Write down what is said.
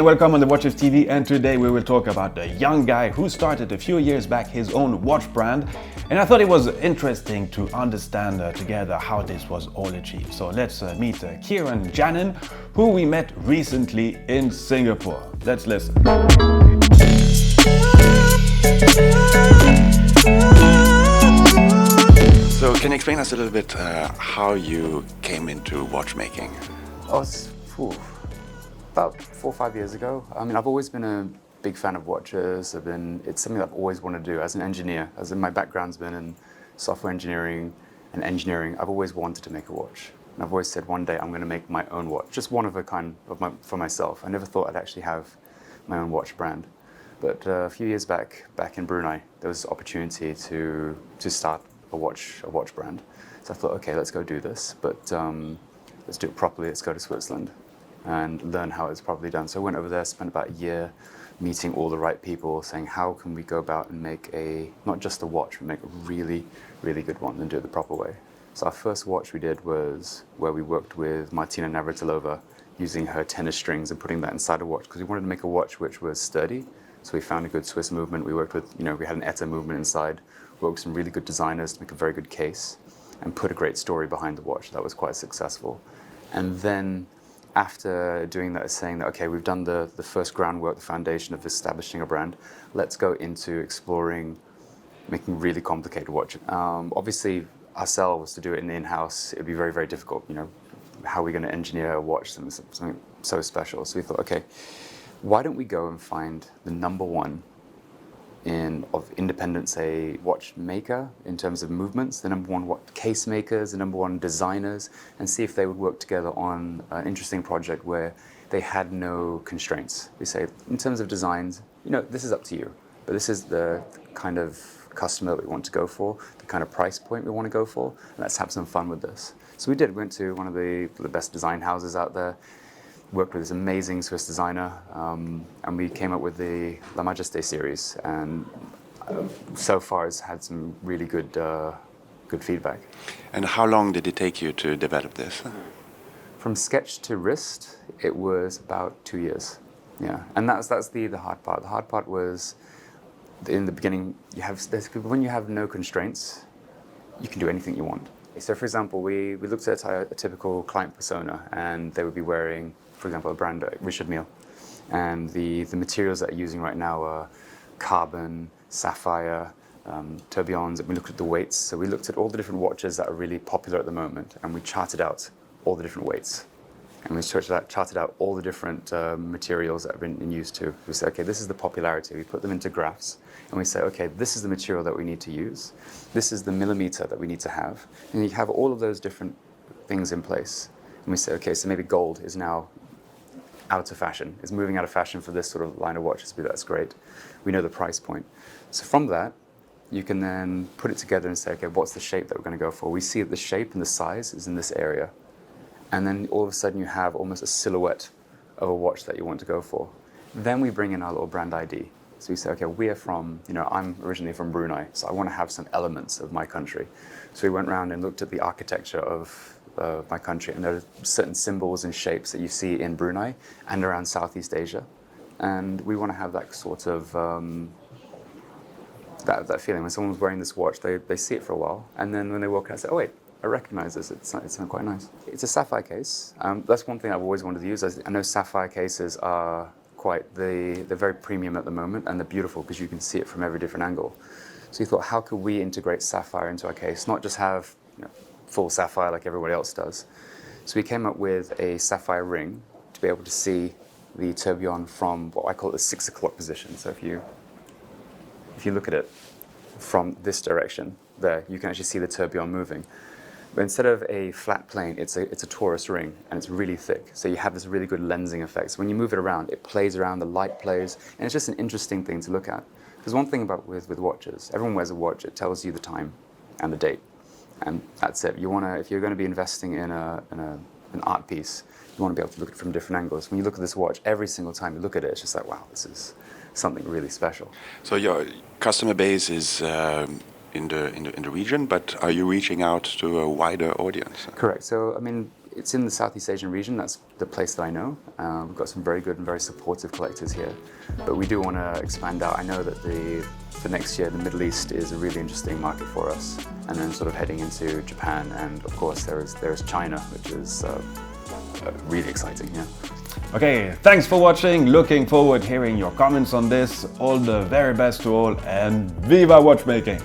and welcome on the Watches TV, and today we will talk about the young guy who started a few years back his own watch brand, and I thought it was interesting to understand together how this was all achieved. So let's meet Keeran Janin, who we met recently in Singapore. Let's listen. So can you explain us a little bit how you came into watchmaking? About 4 or 5 years ago. I mean, I've always been a big fan of watches. It's something that I've always wanted to do as an engineer. As in my background's been in software engineering and engineering, I've always wanted to make a watch. And I've always said one day I'm going to make my own watch, just one of a kind for myself. I never thought I'd actually have my own watch brand. But a few years back in Brunei, there was opportunity to start a watch brand. So I thought, okay, let's go do this, but let's do it properly. Let's go to Switzerland and learn how it's properly done. So I went over there, spent about a year meeting all the right people, saying how can we go about and make not just a watch, but make a really, really good one and do it the proper way. So our first watch we did was where we worked with Martina Navratilova, using her tennis strings and putting that inside a watch, because we wanted to make a watch which was sturdy. So we found a good Swiss movement. We worked with, we had an ETA movement inside, worked with some really good designers to make a very good case and put a great story behind the watch. That was quite successful. And then after doing that, saying that, okay, we've done the first groundwork, the foundation of establishing a brand, let's go into exploring making really complicated watches. Obviously, ourselves, to do it in-house, it'd be very, very difficult. How are we going to engineer a watch, something so special? So we thought, okay, why don't we go and find the number one of independent, say, watchmaker in terms of movements, the number one case makers, the number one designers, and see if they would work together on an interesting project where they had no constraints. We say, in terms of designs, this is up to you, but this is the kind of customer that we want to go for, the kind of price point we want to go for, and let's have some fun with this. So we did. We went to one of the best design houses out there, worked with this amazing Swiss designer, and we came up with the Majesté series, and so far it's had some really good feedback. And how long did it take you to develop this? From sketch to wrist, it was about 2 years. Yeah, and that's the hard part. The hard part was in the beginning. When you have no constraints, you can do anything you want. So, for example, we looked at a typical client persona, and they would be wearing, for example, a brand, Richard Mille, and the materials that are using right now are carbon, sapphire, tourbillons. We looked at the weights, so we looked at all the different watches that are really popular at the moment, and we charted out all the different weights, and we charted out all the different materials that have been in use too. We said, okay, this is the popularity. We put them into graphs, and we say, okay, this is the material that we need to use. This is the millimeter that we need to have, and you have all of those different things in place. And we say, okay, so maybe gold is now out of fashion. It's moving out of fashion for this sort of line of watches. That's great. We know the price point. So from that, you can then put it together and say, okay, what's the shape that we're going to go for? We see that the shape and the size is in this area. And then all of a sudden you have almost a silhouette of a watch that you want to go for. Then we bring in our little brand ID. So we say, okay, we're from, I'm originally from Brunei, so I want to have some elements of my country. So we went around and looked at the architecture of my country, and there are certain symbols and shapes that you see in Brunei and around Southeast Asia, and we want to have that sort of that feeling. When someone's wearing this watch, they see it for a while, and then when they walk out, say, oh wait, I recognize this. It's quite nice. It's a sapphire case. That's one thing I've always wanted to use. I know sapphire cases are they're very premium at the moment, and they're beautiful because you can see it from every different angle. So you thought, how could we integrate sapphire into our case, not just have full sapphire like everybody else does. So we came up with a sapphire ring to be able to see the tourbillon from what I call the 6 o'clock position. So if you look at it from this direction there, you can actually see the tourbillon moving. But instead of a flat plane, it's a torus ring, and it's really thick. So you have this really good lensing effect. So when you move it around, it plays around, the light plays, and it's just an interesting thing to look at. Because one thing about with watches, everyone wears a watch, it tells you the time and the date. And that's it. If you're going to be investing in an art piece, you want to be able to look at it from different angles. When you look at this watch, every single time you look at it, it's just like, wow, this is something really special. So your customer base is in the region, but are you reaching out to a wider audience? Correct. So I mean, it's in the Southeast Asian region. That's the place that I know. We've got some very good and very supportive collectors here, but we do want to expand out. I know that for next year, the Middle East is a really interesting market for us, and then sort of heading into Japan, and of course there is China, which is really exciting. Yeah. Okay, thanks for watching. Looking forward hearing your comments on this. All the very best to all, and Viva Watchmaking!